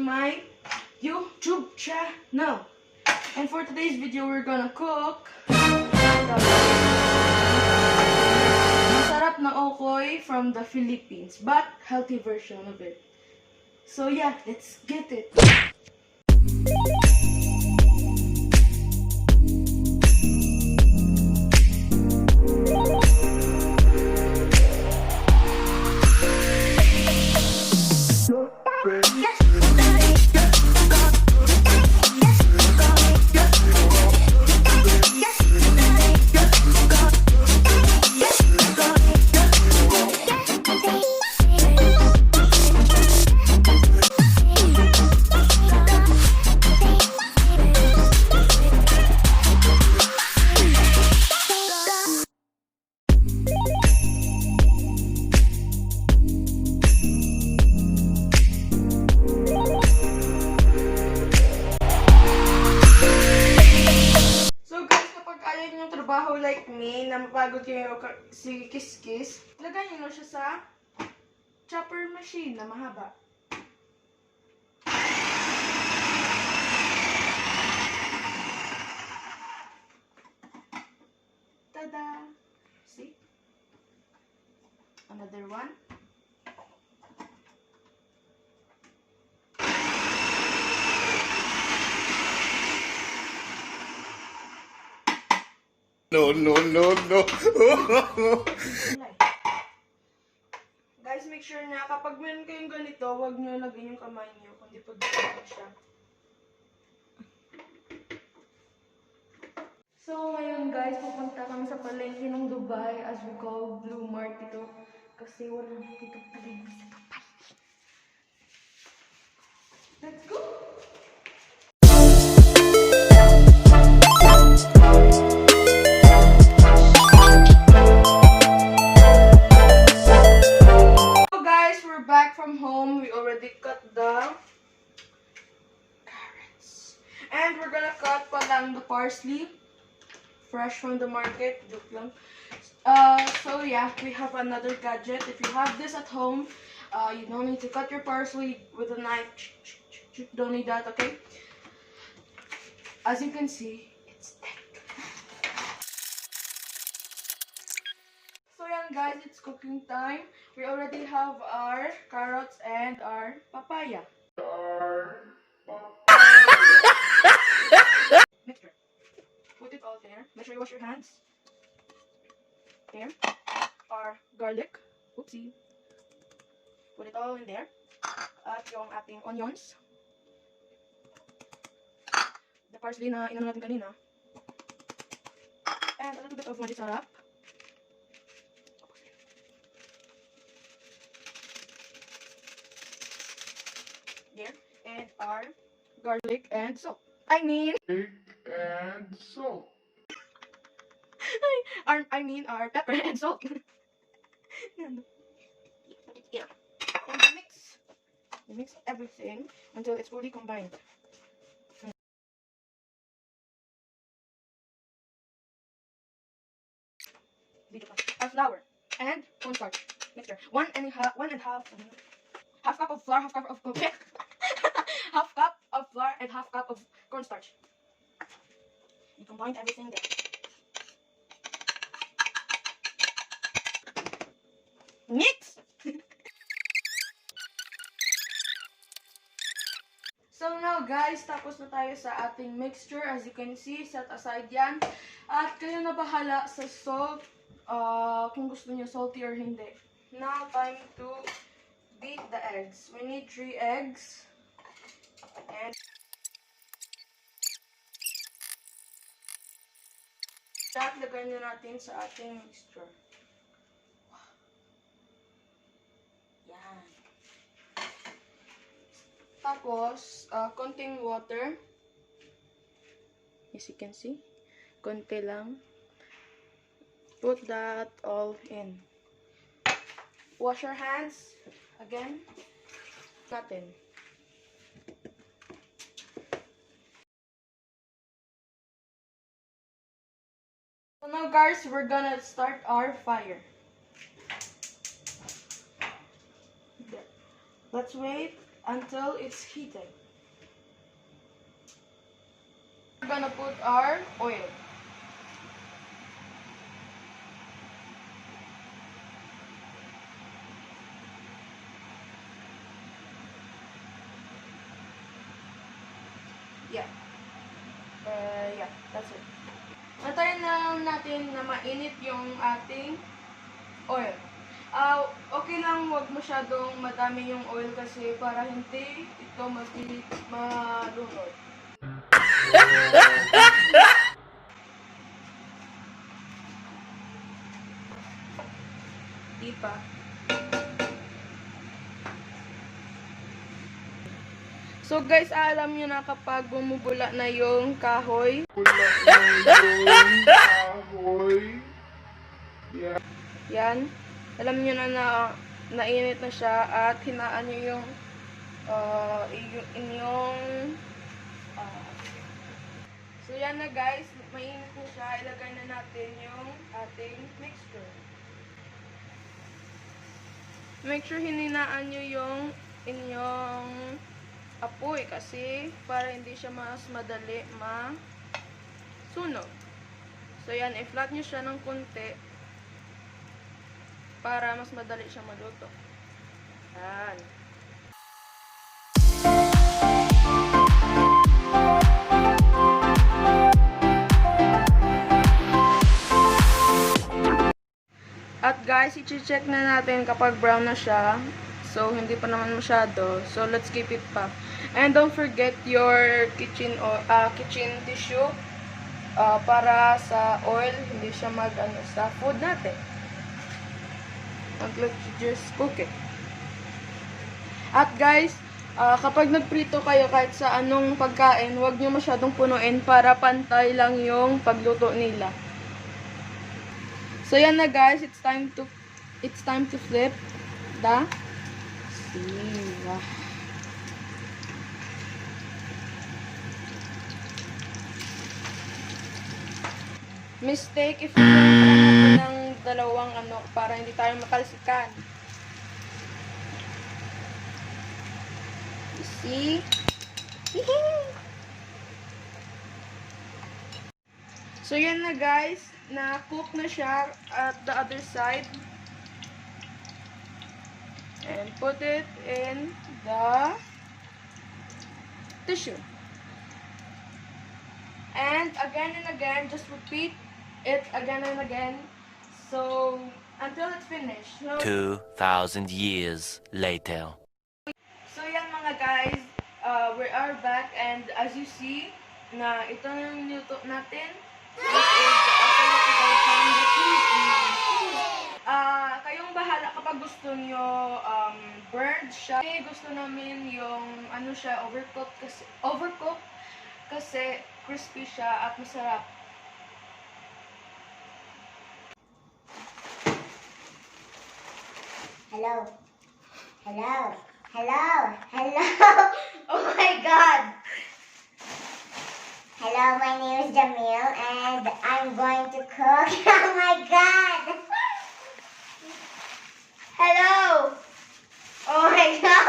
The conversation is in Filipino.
my YouTube channel. And for today's video, we're gonna cook masarap na okoy from the Philippines, but healthy version of it. So yeah, let's get it. Trabaho like me, na mapagod kayo si Kiss-Kiss, lagay nyo siya sa chopper machine na mahaba. Tada! See? Another one. No. Guys, make sure na kapag meron kayong ganito, huwag nyo lagyan yung kamay nyo, kundi pagdating siya. So, ngayon guys, pupunta kami sa palengke ng Dubai, as we call Blue Mart dito. Kasi wala dito palengke sa Dubai. Let's go! Back from home, we already cut the carrots. And we're gonna cut pa lang the parsley, fresh from the market. So yeah, we have another gadget. If you have this at home, you don't need to cut your parsley with a knife. Don't need that, okay? As you can see, it's thick. So yeah, guys, it's cooking time. We already have our carrots and our papaya. Mixture. Put it all there. Make sure you wash your hands. There. Our garlic. Oopsie. Put it all in there. At yung ating onions. The parsley na inano natin kanina. And a little bit of magic sarap. There. And our garlic and salt. I mean Salt. I mean our pepper and salt. And we mix everything until it's fully combined. Our flour and cornstarch mixture. One and a half cup of flour, half cup of half cup of flour and half cup of cornstarch. You combine everything there. Mix! So now guys, tapos na tayo sa ating mixture. As you can see, set aside yan. At kayo na bahala sa salt, kung gusto niyo salty or hindi. Now, time to beat the eggs. We need 3 eggs. And lagay na natin sa ating mixture. Yan. Tapos, konting water. As you can see, konti lang. Put that all in. Wash your hands again. Natin. So now guys, we're gonna start our fire. Let's wait until it's heated. We're gonna put our oil. Yeah. Yeah, that's it. Antayin na lang natin na mainit yung ating oil. Okay lang wag masyadong madami yung oil kasi para hindi ito malunod. Di pa. So guys, alam nyo na kapag bumubula na yung kahoy, yan, alam nyo na nainit na siya at hinaan nyo yung inyong so yan na guys, mainit na siya, ilagay na natin yung ating mixture. Make sure hininaan nyo yung inyong apoy kasi para hindi siya mas madali masunog. So yan, i-flat nyo siya ng konti para mas madali siya maluto. Yan. At guys, i-check na natin kapag brown na siya. So, hindi pa naman masyado. So, let's keep it pa. And don't forget your kitchen tissue para sa oil, hindi siya sa food natin. And let's just cook it. At guys, kapag nagprito kayo kahit sa anong pagkain, huwag nyo masyadong punuin para pantay lang yung pagluto nila. So yan na guys, it's time to flip the siwa. Mistake if you don't ng dalawang para hindi tayo matalsikan. You see? So yan na guys, na-cook na siya at the other side. And put it in the tissue. And again, just repeat it again and again. So, until it's finished. So, 2,000 years later. So yan mga guys, we are back and as you see, na ito na yung niluto natin. This is the okoy from the Philippines. Kayong bahala kapag gusto nyo burned siya. Okay, gusto namin yung siya, overcooked kasi crispy siya at masarap. Hello. Hello. Hello. Hello. Oh my God. Hello, my name is Jamil and I'm going to cook. Oh my God. Hello. Oh my God.